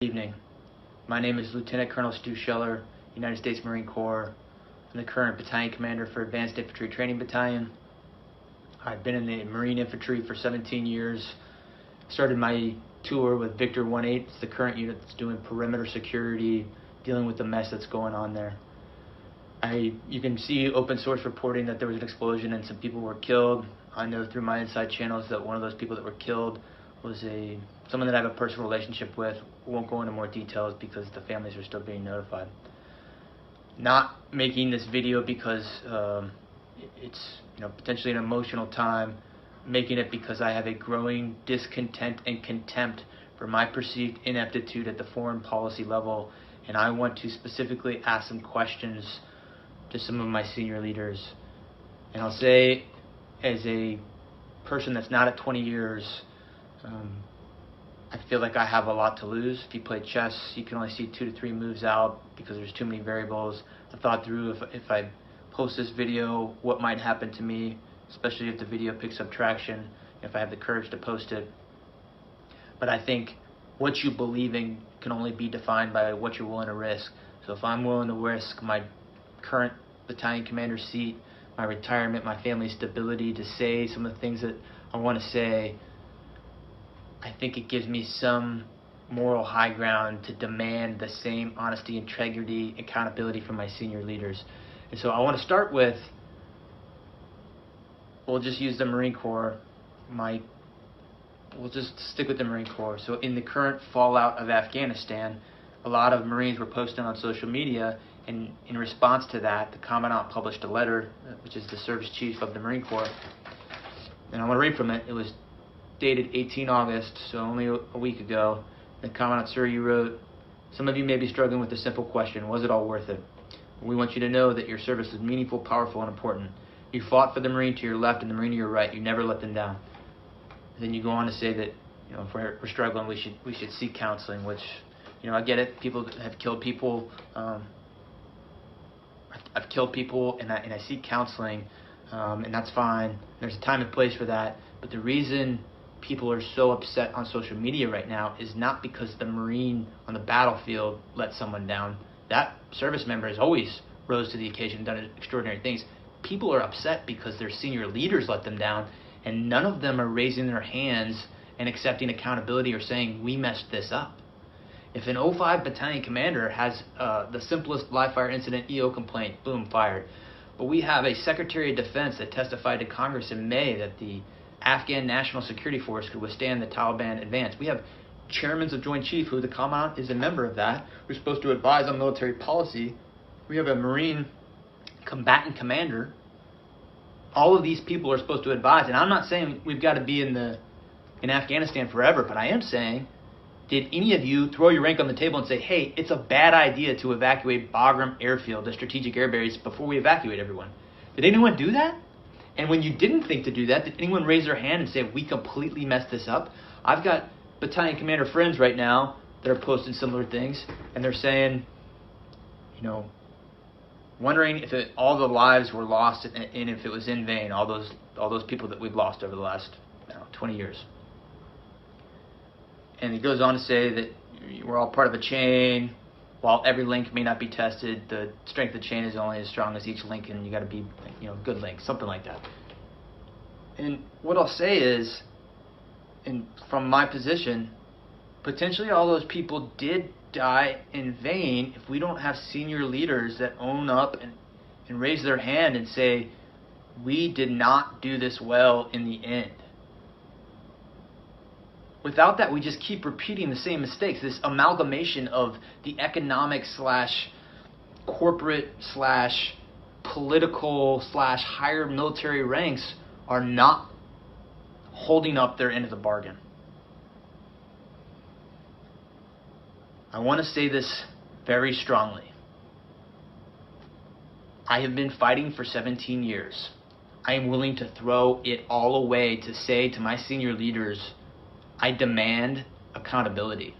Good evening. My name is Lieutenant Colonel Stuart Scheller, United States Marine Corps. I'm the current battalion commander for Advanced Infantry Training Battalion. I've been in the Marine Infantry for 17 years. Started my tour with Victor 1-8. It's the current unit that's doing perimeter security, dealing with the mess that's going on there. You can see open source reporting that there was an explosion and some people were killed. I know through my inside channels that one of those people that were killed was someone that I have a personal relationship with. Won't go into more details because the families are still being notified. Not making this video because it's potentially an emotional time. Making it because I have a growing discontent and contempt for my perceived ineptitude at the foreign policy level, and I want to specifically ask some questions to some of my senior leaders. And I'll say, as a person that's not at 20 years, I feel like I have a lot to lose. If you play chess, you can only see 2 to 3 moves out because there's too many variables. I thought through if I post this video, what might happen to me, especially if the video picks up traction, if I have the courage to post it. But I think what you believe in can only be defined by what you're willing to risk. So if I'm willing to risk my current battalion commander seat, my retirement, my family's stability, to say some of the things that I want to say, I think it gives me some moral high ground to demand the same honesty, integrity, accountability from my senior leaders. And so I want to start with, we'll just use the Marine Corps. We'll just stick with the Marine Corps. So in the current fallout of Afghanistan, a lot of Marines were posting on social media, and in response to that, the Commandant published a letter, which is the service chief of the Marine Corps. And I want to read from it. It was dated 18 August, so only a week ago. The Commandant, sir, you wrote, "Some of you may be struggling with a simple question. Was it all worth it? We want you to know that your service is meaningful, powerful, and important. You fought for the Marine to your left and the Marine to your right. You never let them down." And then you go on to say that, if we're struggling, we should seek counseling, which, I get it. People have killed people. I've killed people, and I seek counseling, and that's fine. There's a time and place for that. But the reason people are so upset on social media right now is not because the Marine on the battlefield let someone down. That service member has always rose to the occasion and done extraordinary things. People are upset because their senior leaders let them down, and none of them are raising their hands and accepting accountability or saying, we messed this up. If an 05 battalion commander has the simplest live fire incident EO complaint, boom, fired. But we have a Secretary of Defense that testified to Congress in May that the Afghan National Security Force could withstand the Taliban advance. We have chairmen of Joint Chief, who the Commandant is a member of that, who's supposed to advise on military policy. We have a Marine combatant commander. All of these people are supposed to advise, and I'm not saying we've got to be in Afghanistan forever, but I am saying, did any of you throw your rank on the table and say, hey, it's a bad idea to evacuate Bagram Airfield, the strategic air base, before we evacuate everyone? Did anyone do that? And when you didn't think to do that, did anyone raise their hand and say, we completely messed this up? I've got battalion commander friends right now that are posting similar things, and they're saying, wondering if all the lives were lost and if it was in vain, all those people that we've lost over the last 20 years. And he goes on to say that we're all part of a chain. While every link may not be tested, the strength of the chain is only as strong as each link, and you got to be, good link, something like that. And what I'll say is, from my position, potentially all those people did die in vain if we don't have senior leaders that own up and raise their hand and say, we did not do this well in the end. Without that, we just keep repeating the same mistakes. This amalgamation of the economic / corporate / political / higher military ranks are not holding up their end of the bargain. I want to say this very strongly. I have been fighting for 17 years. I am willing to throw it all away to say to my senior leaders, I demand accountability.